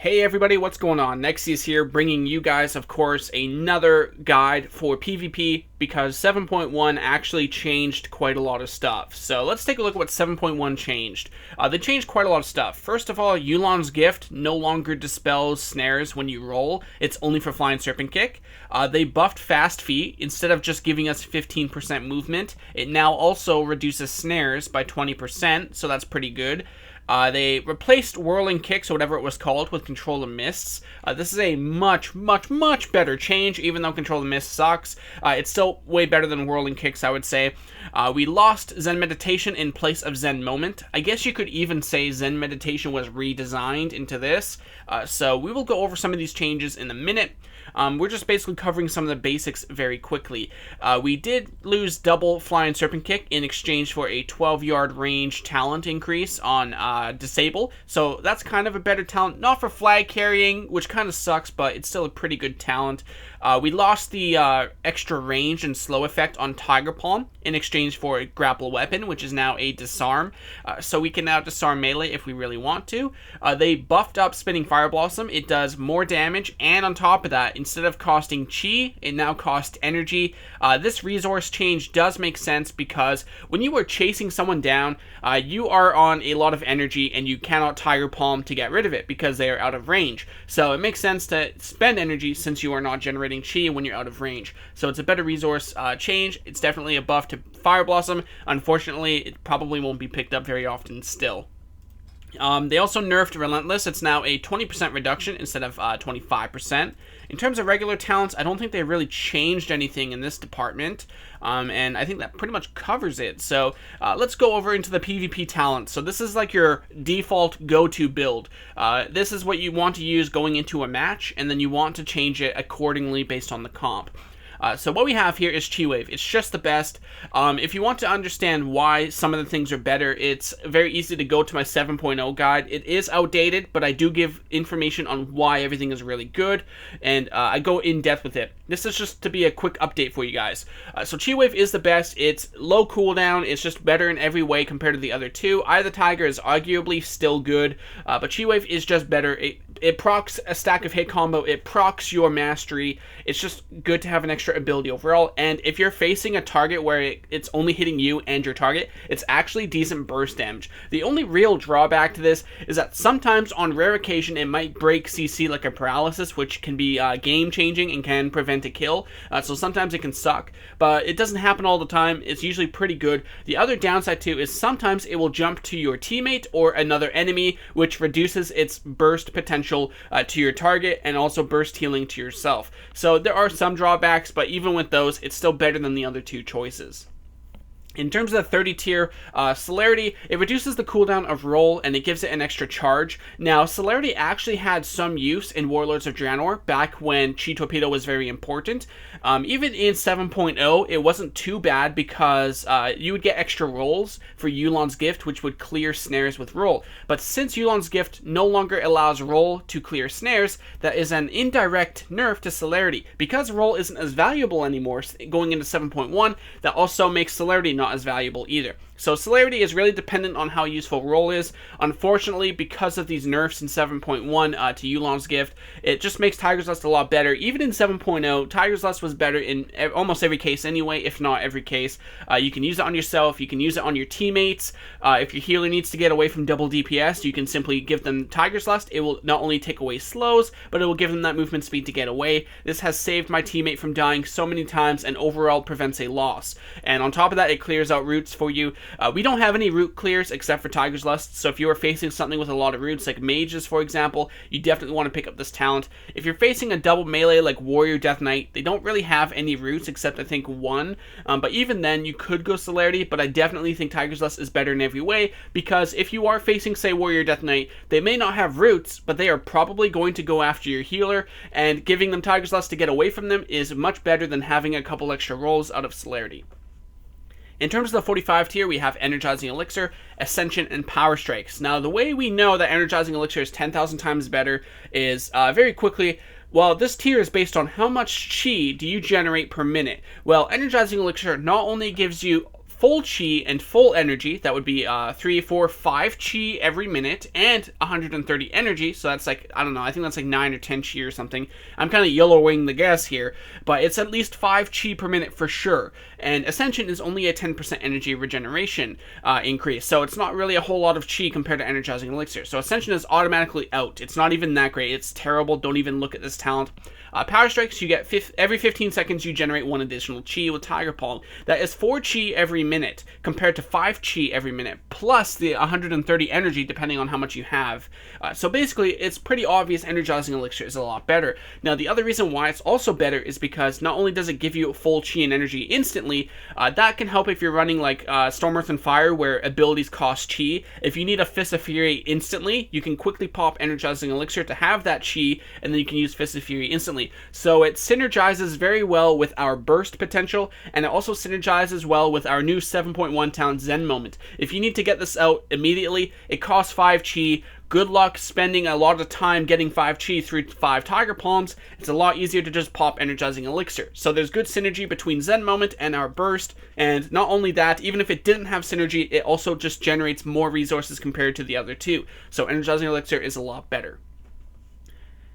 Hey everybody, what's going on? Nexius here, bringing you guys, of course, another guide for PvP, because 7.1 actually changed quite a lot of stuff. So let's take a look at what 7.1 changed. They changed quite a lot of stuff. First of all, Yulon's Gift no longer dispels snares when you roll. It's only for Flying Serpent Kick. They buffed Fast Feet. Instead of just giving us 15% movement, it now also reduces snares by 20%, so that's pretty good. They replaced Whirling Kicks, or whatever it was called, with Control of Mists. This is a much better change, even though Control of Mists sucks. It's still way better than Whirling Kicks, I would say. We lost Zen Meditation in place of Zen Moment. I guess you could even say Zen Meditation was redesigned into this. So we will go over some of these changes in a minute. We're just basically covering some of the basics very quickly. We did lose double Flying Serpent Kick in exchange for a 12-yard range talent increase on Disable. So that's kind of a better talent. Not for flag carrying, which kind of sucks, but it's still a pretty good talent. We lost the extra range and slow effect on Tiger Palm in exchange for a grapple weapon, which is now a disarm. So we can now disarm melee if we really want to. They buffed up Spinning Fire Blossom. It does more damage, and on top of that, instead of costing chi, it now costs energy. This resource change does make sense because when you are chasing someone down, you are on a lot of energy and you cannot Tiger Palm to get rid of it because they are out of range. So it makes sense to spend energy since you are not generating chi when you're out of range. So it's a better resource change. It's definitely a buff to Fire Blossom. Unfortunately, it probably won't be picked up very often still. They also nerfed Relentless. It's now a 20% reduction instead of 25%. In terms of regular talents, I don't think they really changed anything in this department, and I think that pretty much covers it. So let's go over into the PvP talents. So this is like your default go-to build. This is what you want to use going into a match, and then you want to change it accordingly based on the comp. So what we have here is Chi Wave. It's just the best. If you want to understand why some of the things are better, it's very easy to go to my 7.0 guide. It is outdated, but I do give information on why everything is really good, and I go in depth with it. This is just to be a quick update for you guys. So Chi Wave is the best. It's low cooldown. It's just better in every way compared to the other two. Eye of the Tiger is arguably still good, but Chi Wave is just better. It procs a stack of hit combo. It procs your mastery. It's just good to have an extra ability overall. And if you're facing a target where it's only hitting you and your target, it's actually decent burst damage. The only real drawback to this is that sometimes on rare occasion it might break CC like a paralysis, which can be game changing and can prevent a kill. So sometimes it can suck, but it doesn't happen all the time. It's usually pretty good. The other downside too is sometimes it will jump to your teammate or another enemy, which reduces its burst potential to your target and also burst healing to yourself. So there are some drawbacks, but even with those, it's still better than the other two choices. In terms of the 30 tier, Celerity, it reduces the cooldown of roll and it gives it an extra charge. Now, Celerity actually had some use in Warlords of Draenor back when Chi Torpedo was very important. Even in 7.0, it wasn't too bad because you would get extra rolls for Yulon's Gift, which would clear snares with roll. But since Yulon's Gift no longer allows roll to clear snares, that is an indirect nerf to Celerity. Because roll isn't as valuable anymore going into 7.1, that also makes Celerity not as valuable either. So Celerity is really dependent on how useful roll is. Unfortunately, because of these nerfs in 7.1 to Yulon's Gift, it just makes Tiger's Lust a lot better. Even in 7.0, Tiger's Lust was better in almost every case anyway, if not every case. You can use it on yourself, you can use it on your teammates. If your healer needs to get away from double DPS, you can simply give them Tiger's Lust. It will not only take away slows, but it will give them that movement speed to get away. This has saved my teammate from dying so many times and overall prevents a loss. And on top of that, it clears out roots for you. We don't have any root clears except for Tiger's Lust, so if you are facing something with a lot of roots, like mages for example, you definitely want to pick up this talent. If you're facing a double melee like Warrior Death Knight, they don't really have any roots except I think one, but even then you could go Celerity, but I definitely think Tiger's Lust is better in every way, because if you are facing, say, Warrior Death Knight, they may not have roots, but they are probably going to go after your healer, and giving them Tiger's Lust to get away from them is much better than having a couple extra rolls out of Celerity. In terms of the 45 tier, we have Energizing Elixir, Ascension, and Power Strikes. Now, the way we know that Energizing Elixir is 10,000 times better is very quickly. Well, this tier is based on how much chi do you generate per minute. Well, Energizing Elixir not only gives you full chi and full energy, that would be 3, 4, 5 chi every minute, and 130 energy, so that's like, I don't know, I think that's like 9 or 10 chi or something. I'm kind of yellowing the guess here, but it's at least 5 chi per minute for sure. And Ascension is only a 10% energy regeneration increase, so it's not really a whole lot of chi compared to Energizing Elixir. So Ascension is automatically out. It's not even that great. It's terrible. Don't even look at this talent. Power Strikes, you get every 15 seconds you generate 1 additional chi with Tiger Palm. That is 4 chi every minute compared to 5 chi every minute, plus the 130 energy depending on how much you have. So basically, it's pretty obvious Energizing Elixir is a lot better. Now, the other reason why it's also better is because not only does it give you full chi and energy instantly, that can help if you're running like Storm, Earth, and Fire, where abilities cost chi. If you need a Fist of Fury instantly, you can quickly pop Energizing Elixir to have that chi, and then you can use Fist of Fury instantly. So it synergizes very well with our burst potential, and it also synergizes well with our new 7.1 talent Zen Moment. If you need to get this out immediately, it costs 5 chi. Good luck spending a lot of time getting 5 chi through 5 Tiger Palms. It's a lot easier to just pop Energizing Elixir. So there's good synergy between Zen Moment and our burst, and not only that, even if it didn't have synergy, it also just generates more resources compared to the other two. So Energizing Elixir is a lot better.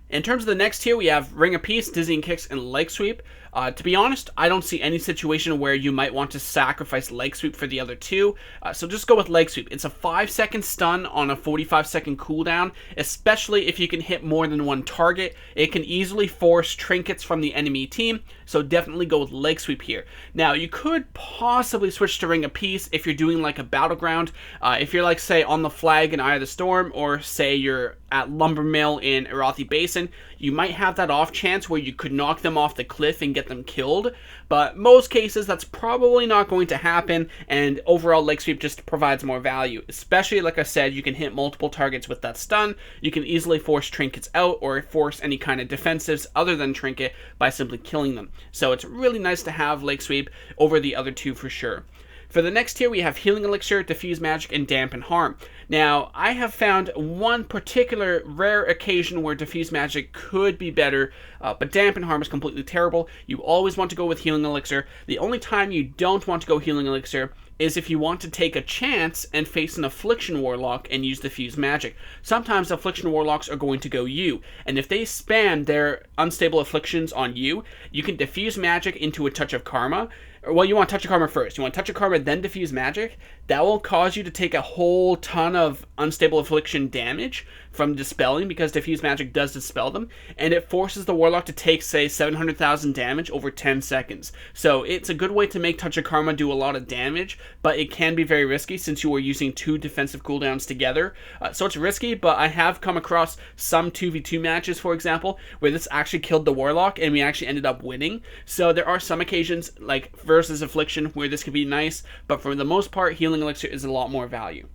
In terms of the next tier, we have Ring of Peace, Dizzying Kicks, and Leg Sweep. To be honest, I don't see any situation where you might want to sacrifice Leg Sweep for the other two, so just go with Leg Sweep. It's a 5-second stun on a 45-second cooldown, especially if you can hit more than one target. It can easily force trinkets from the enemy team, so definitely go with Leg Sweep here. Now, you could possibly switch to Ring of Peace if you're doing like a battleground. If you're like, say, on the flag in Eye of the Storm, or say you're at Lumber Mill in Arathi Basin, you might have that off chance where you could knock them off the cliff and get them killed, but most cases that's probably not going to happen, and overall Leg Sweep just provides more value. Especially, like I said, you can hit multiple targets with that stun, you can easily force trinkets out or force any kind of defensives other than trinket by simply killing them. So it's really nice to have Leg Sweep over the other two for sure. For the next tier, we have Healing Elixir, Diffuse Magic, and Dampen Harm. Now, I have found one particular rare occasion where Diffuse Magic could be better, but Dampen Harm is completely terrible. You always want to go with Healing Elixir. The only time you don't want to go Healing Elixir is if you want to take a chance and face an Affliction Warlock and use Diffuse Magic. Sometimes Affliction Warlocks are going to go you, and if they spam their unstable afflictions on you, you can Diffuse Magic into a Touch of Karma. Well, you want Touch of Karma first. You want Touch of Karma, then Diffuse Magic. That will cause you to take a whole ton of Unstable Affliction damage from dispelling, because Diffuse Magic does dispel them, and it forces the Warlock to take, say, 700,000 damage over 10 seconds. So it's a good way to make Touch of Karma do a lot of damage, but it can be very risky since you are using 2 defensive cooldowns together. So it's risky, but I have come across some 2v2 matches, for example, where this actually killed the Warlock, and we actually ended up winning. So there are some occasions, like versus Affliction, where this could be nice, but for the most part, Healing Elixir is a lot more value.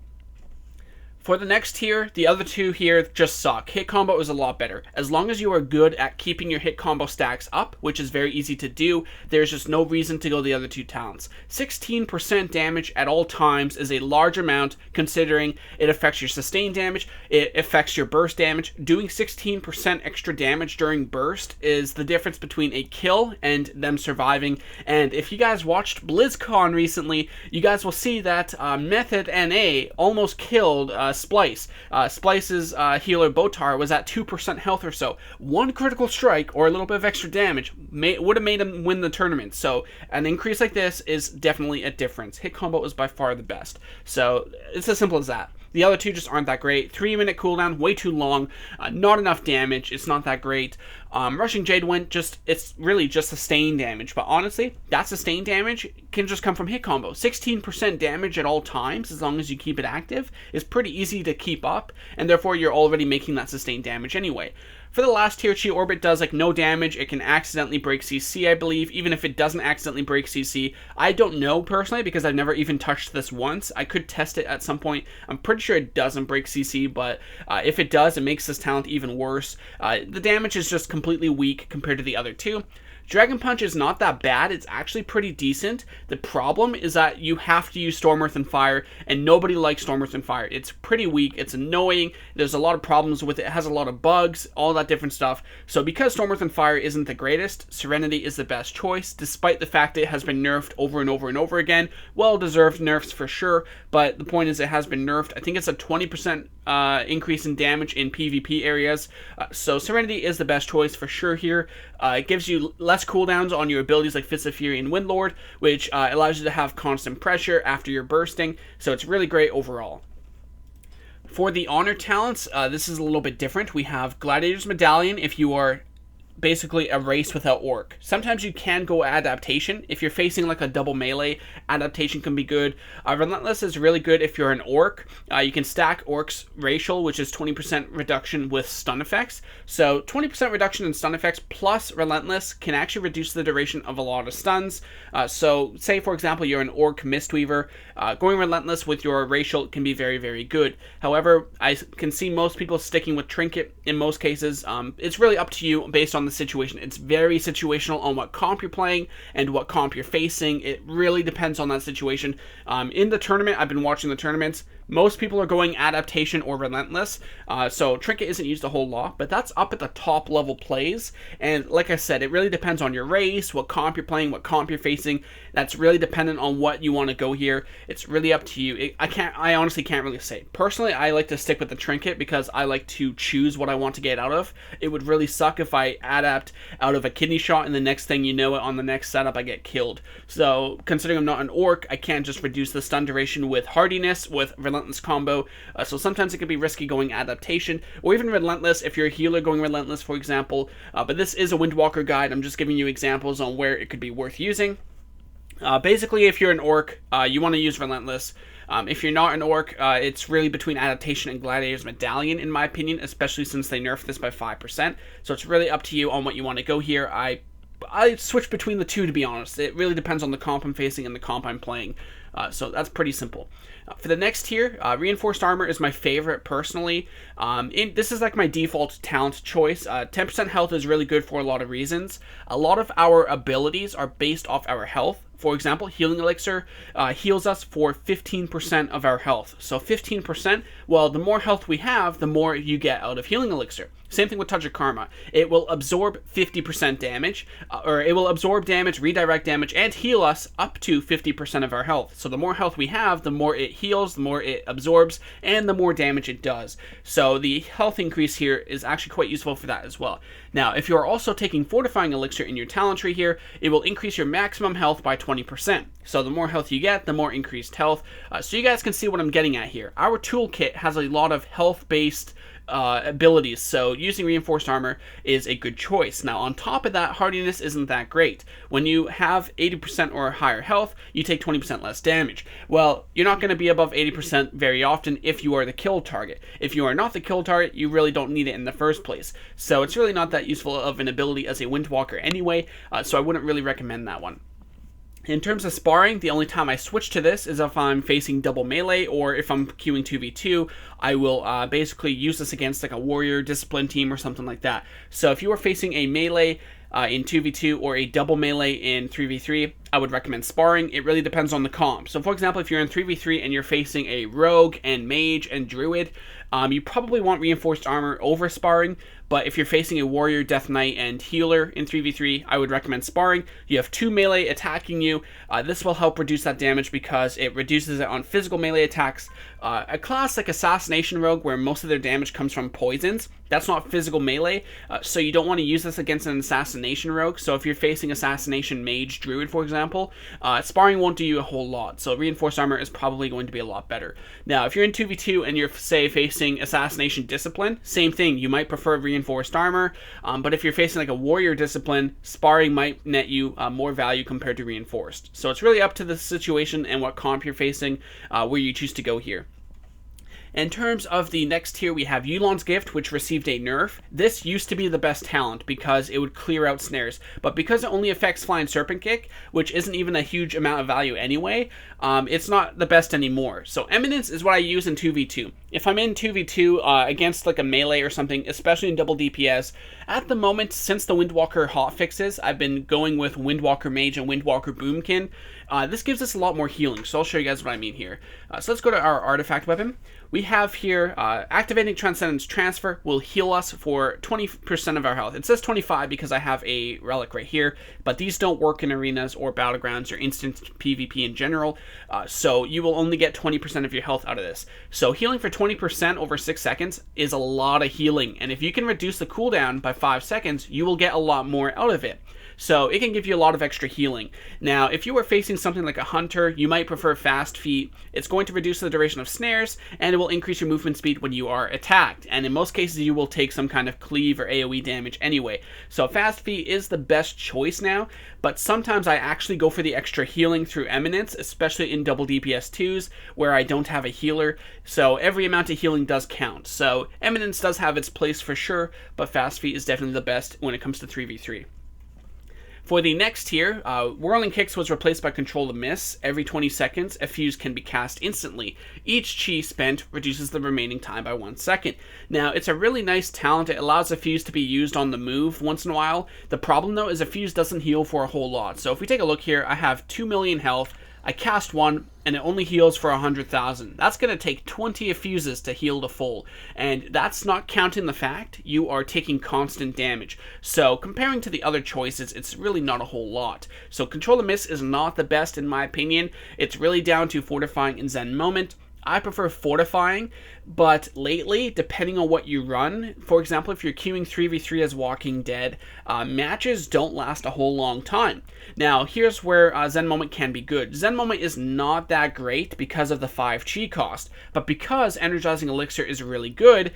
For the next tier, the other two here just suck. Hit combo is a lot better. As long as you are good at keeping your hit combo stacks up, which is very easy to do, there's just no reason to go the other two talents. 16% damage at all times is a large amount, considering it affects your sustained damage, it affects your burst damage. Doing 16% extra damage during burst is the difference between a kill and them surviving. And if you guys watched BlizzCon recently, you guys will see that Method NA almost killed Splice. Splice's healer Botar was at 2% health or so. One critical strike or a little bit of extra damage would have made him win the tournament. So an increase like this is definitely a difference. Hit combo is by far the best. So it's as simple as that. The other two just aren't that great. 3-minute cooldown, way too long, not enough damage, it's not that great. Rushing Jadewind, it's really just sustained damage, but honestly, that sustained damage can just come from hit combo. 16% damage at all times, as long as you keep it active, is pretty easy to keep up, and therefore you're already making that sustained damage anyway. For the last tier, Chi Orbit does like no damage. It can accidentally break CC, I believe. Even if it doesn't accidentally break CC, I don't know personally because I've never even touched this once. I could test it at some point. I'm pretty sure it doesn't break CC, but if it does, it makes this talent even worse. The damage is just completely weak compared to the other two. Dragon Punch is not that bad, it's actually pretty decent. The problem is that you have to use Storm, Earth, and Fire, and nobody likes Storm, Earth, and Fire. It's pretty weak, it's annoying, there's a lot of problems with it, it has a lot of bugs, all that different stuff. So because Storm, Earth, and Fire isn't the greatest, Serenity is the best choice, despite the fact that it has been nerfed over and over and over again. Well-deserved nerfs for sure, but the point is it has been nerfed. I think it's a 20% increase in damage in PvP areas, so Serenity is the best choice for sure here. It gives you less cooldowns on your abilities like Fist of Fury and Windlord, which allows you to have constant pressure after you're bursting, so it's really great overall. For the honor talents, this is a little bit different. We have Gladiator's Medallion if you are basically a race without orc. Sometimes you can go adaptation. If you're facing like a double melee, adaptation can be good. Relentless is really good if you're an orc. You can stack orcs racial, which is 20% reduction with stun effects. So 20% reduction in stun effects plus relentless can actually reduce the duration of a lot of stuns. So say for example you're an orc mistweaver, going relentless with your racial can be very, very good. However, I can see most people sticking with trinket in most cases. It's really up to you based on the situation. It's very situational on what comp you're playing and what comp you're facing. It really depends on that situation. In the tournament, I've been watching the tournaments, most people are going adaptation or relentless, so trinket isn't used a whole lot, but that's up at the top level plays. And like I said, it really depends on your race, what comp you're playing, what comp you're facing. That's really dependent on what you want to go here. It's really up to you. I honestly can't really say. Personally, I like to stick with the trinket because I like to choose what I want to get out of. It would really suck if I adapt out of a kidney shot and the next thing you know it, on the next setup I get killed. So considering I'm not an orc, I can't just reduce the stun duration with hardiness, with relentless combo. So sometimes it can be risky going adaptation or even relentless if you're a healer going relentless, for example. But this is a Windwalker guide. I'm just giving you examples on where it could be worth using. Basically, if you're an orc, you want to use relentless. If you're not an orc, it's really between adaptation and Gladiator's Medallion, in my opinion, especially since they nerfed this by 5%. So it's really up to you on what you want to go here. I switch between the two, to be honest. It really depends on the comp I'm facing and the comp I'm playing. So that's pretty simple. For the next tier, Reinforced Armor is my favorite personally. This is like my default talent choice. 10% health is really good for a lot of reasons. A lot of our abilities are based off our health. For example, Healing Elixir heals us for 15% of our health. So 15%, well, the more health we have, the more you get out of Healing Elixir. Same thing with Touch of Karma. It will absorb 50% damage, or it will absorb damage, redirect damage, and heal us up to 50% of our health. So the more health we have, the more it heals, the more it absorbs, and the more damage it does. So the health increase here is actually quite useful for that as well. Now, if you are also taking Fortifying Elixir in your talent tree here, it will increase your maximum health by 20%. So the more health you get, the more increased health. So you guys can see what I'm getting at here. Our toolkit has a lot of health-based abilities, so using Reinforced Armor is a good choice. Now, on top of that, hardiness isn't that great. When you have 80% or higher health, you take 20% less damage. Well, you're not going to be above 80% very often if you are the kill target. If you are not the kill target, you really don't need it in the first place. So it's really not that useful of an ability as a Windwalker anyway, so I wouldn't really recommend that one. In terms of sparring, the only time I switch to this is if I'm facing double melee, or if I'm queuing 2v2, I will basically use this against like a warrior discipline team or something like that. So if you are facing a melee in 2v2 or a double melee in 3v3, I would recommend sparring. It really depends on the comp. So for example, if you're in 3v3 and you're facing a rogue and mage and druid, you probably want Reinforced Armor over sparring. But if you're facing a warrior, death knight, and healer in 3v3, I would recommend sparring. You have 2 melee attacking you. This will help reduce that damage because it reduces it on physical melee attacks. A class like Assassination Rogue, where most of their damage comes from poisons, that's not physical melee, so you don't want to use this against an Assassination Rogue. So if you're facing Assassination Mage Druid, for example, sparring won't do you a whole lot, so Reinforced Armor is probably going to be a lot better. Now, if you're in 2v2 and you're, say, facing Assassination Discipline, same thing, you might prefer Reinforced Armor, but if you're facing like a Warrior Discipline, sparring might net you more value compared to Reinforced. So it's really up to the situation and what comp you're facing, where you choose to go here. In terms of the next tier, we have Yulon's Gift, which received a nerf. This used to be the best talent because it would clear out snares, but because it only affects Flying Serpent Kick, which isn't even a huge amount of value anyway, it's not the best anymore. So Eminence is what I use in 2v2. if I'm in 2v2 against like a melee or something, especially in double DPS, at the moment, since the Windwalker hotfixes, I've been going with Windwalker Mage and Windwalker Boomkin. This gives us a lot more healing, so I'll show you guys what I mean here. So let's go to our artifact weapon. We have here, activating Transcendence Transfer will heal us for 20% of our health. It says 25 because I have a relic right here, but these don't work in arenas or battlegrounds or instant PvP in general, so you will only get 20% of your health out of this. So healing for 20% over 6 seconds is a lot of healing, and if you can reduce the cooldown by 5 seconds, you will get a lot more out of it. So it can give you a lot of extra healing. Now, if you are facing something like a hunter, you might prefer fast feet. It's going to reduce the duration of snares, and it will increase your movement speed when you are attacked. And in most cases, you will take some kind of cleave or AoE damage anyway. So fast feet is the best choice now, but sometimes I actually go for the extra healing through Eminence, especially in double DPS 2s, where I don't have a healer. So every amount of healing does count. So Eminence does have its place for sure, but fast feet is definitely the best when it comes to 3v3. For the next tier, Whirling Kicks was replaced by Control the Miss. Every 20 seconds, a fuse can be cast instantly. Each chi spent reduces the remaining time by 1 second. Now, it's a really nice talent. It allows a fuse to be used on the move once in a while. The problem, though, is a fuse doesn't heal for a whole lot. So if we take a look here, I have 2 million health. I cast one, and it only heals for 100,000. That's going to take 20 fuses to heal to full, and that's not counting the fact you are taking constant damage. So comparing to the other choices, it's really not a whole lot. So Control the Miss is not the best in my opinion. It's really down to Fortifying and Zen Moment. I prefer Fortifying, but lately, depending on what you run, for example, if you're queuing 3v3 as Walking Dead, matches don't last a whole long time. Now, here's where Zen Moment can be good. Zen Moment is not that great because of the 5 chi cost, but because Energizing Elixir is really good,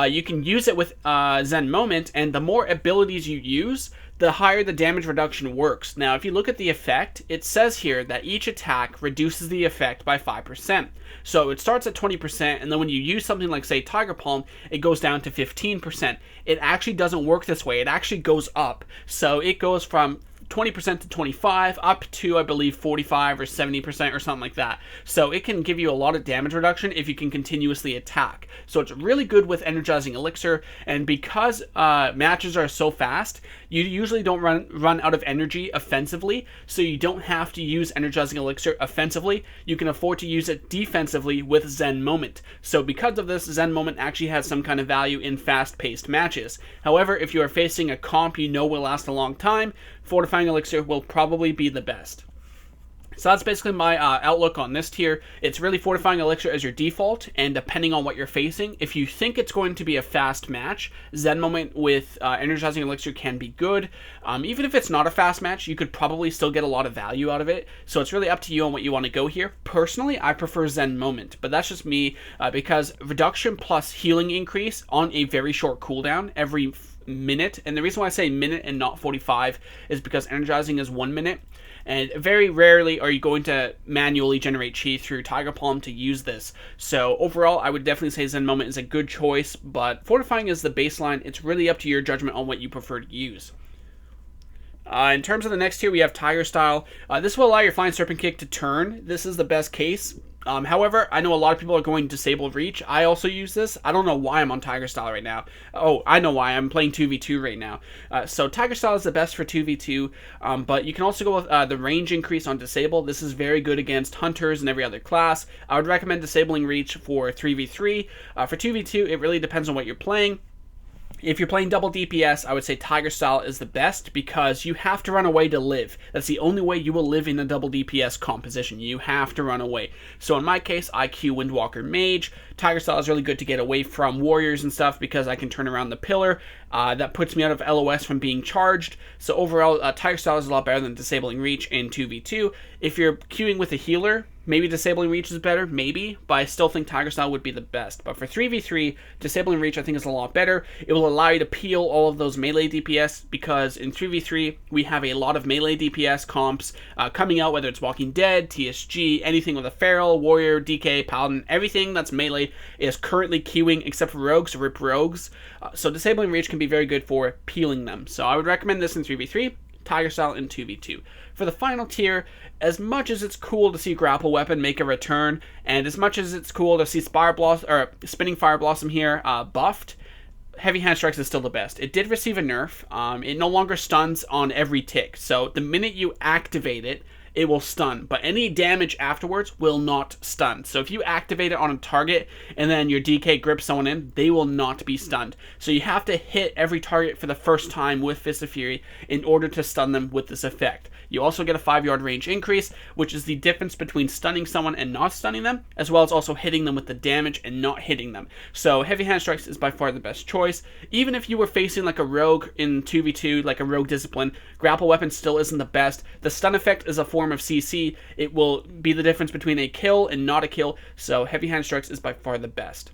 you can use it with Zen Moment, and the more abilities you use, the higher the damage reduction works. Now, if you look at the effect, it says here that each attack reduces the effect by 5%. So it starts at 20%, and then when you use something like, say, Tiger Palm, it goes down to 15%. It actually doesn't work this way. It actually goes up. So it goes from 20% to 25 up to, I believe, 45 or 70% or something like that. So it can give you a lot of damage reduction if you can continuously attack. So it's really good with Energizing Elixir, and because matches are so fast, you usually don't run out of energy offensively, so you don't have to use Energizing Elixir offensively. You can afford to use it defensively with Zen Moment. So because of this, Zen Moment actually has some kind of value in fast-paced matches. However, if you are facing a comp you know will last a long time, Fortifying Elixir will probably be the best. So that's basically my outlook on this tier. It's really Fortifying Elixir as your default, and depending on what you're facing, if you think it's going to be a fast match, Zen Moment with Energizing Elixir can be good. Even if it's not a fast match, you could probably still get a lot of value out of it. So it's really up to you on what you want to go here. Personally, I prefer Zen Moment, but that's just me because reduction plus healing increase on a very short cooldown every minute, and the reason why I say minute and not 45 is because energizing is 1 minute, and very rarely are you going to manually generate chi through Tiger Palm to use this. So overall, I would definitely say Zen Moment is a good choice, but Fortifying is the baseline. It's really up to your judgment on what you prefer to use. In terms of the next tier, we have Tiger Style. This will allow your Flying Serpent Kick to turn. This is the best case. However, I know a lot of people are going Disable Reach. I also use this. I don't know why I'm on Tiger Style right now. Oh, I know why. I'm playing 2v2 right now. So Tiger Style is the best for 2v2, but you can also go with the range increase on Disable. This is very good against Hunters and every other class. I would recommend Disabling Reach for 3v3. For 2v2, it really depends on what you're playing. If you're playing double DPS, I would say Tiger Style is the best because you have to run away to live. That's the only way you will live in a double DPS composition. You have to run away. So in my case, I queue Windwalker Mage. Tiger Style is really good to get away from warriors and stuff because I can turn around the pillar. That puts me out of LOS from being charged. So overall, Tiger Style is a lot better than Disabling Reach in 2v2. If you're queuing with a healer, maybe Disabling Reach is better, maybe, but I still think Tiger Style would be the best. But for 3v3, Disabling Reach I think is a lot better. It will allow you to peel all of those melee DPS because in 3v3, we have a lot of melee DPS comps coming out, whether it's Walking Dead, TSG, anything with a Feral, Warrior, DK, Paladin, everything that's melee is currently queuing except for Rogues, Rip Rogues. So Disabling Reach can be very good for peeling them. So I would recommend this in 3v3. Tiger Style, and 2v2. For the final tier, as much as it's cool to see Grapple Weapon make a return, and as much as it's cool to see Spinning Fire Blossom here buffed, Heavy Hand Strikes is still the best. It did receive a nerf. It no longer stuns on every tick, so the minute you activate it, it will stun, but any damage afterwards will not stun. So if you activate it on a target and then your DK grips someone in, they will not be stunned. So you have to hit every target for the first time with Fist of Fury in order to stun them with this effect. You also get a 5-yard range increase, which is the difference between stunning someone and not stunning them, as well as also hitting them with the damage and not hitting them. So Heavy Hand Strikes is by far the best choice. Even if you were facing like a rogue in 2v2, like a rogue discipline, Grapple Weapon still isn't the best. The stun effect is a form of CC. It will be the difference between a kill and not a kill, so Heavy Hand Strikes is by far the best.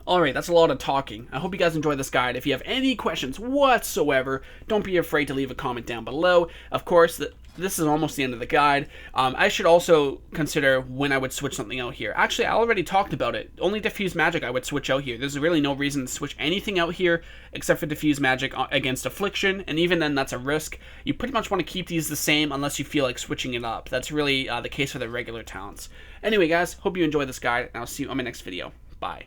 Alright, that's a lot of talking. I hope you guys enjoyed this guide. If you have any questions whatsoever, don't be afraid to leave a comment down below. Of course, this is almost the end of the guide. I should also consider when I would switch something out here. Actually, I already talked about it. Only Diffuse Magic I would switch out here. There's really no reason to switch anything out here except for Diffuse Magic against Affliction, and even then that's a risk. You pretty much want to keep these the same unless you feel like switching it up. That's really the case for the regular talents. Anyway guys, hope you enjoyed this guide, and I'll see you on my next video. Bye.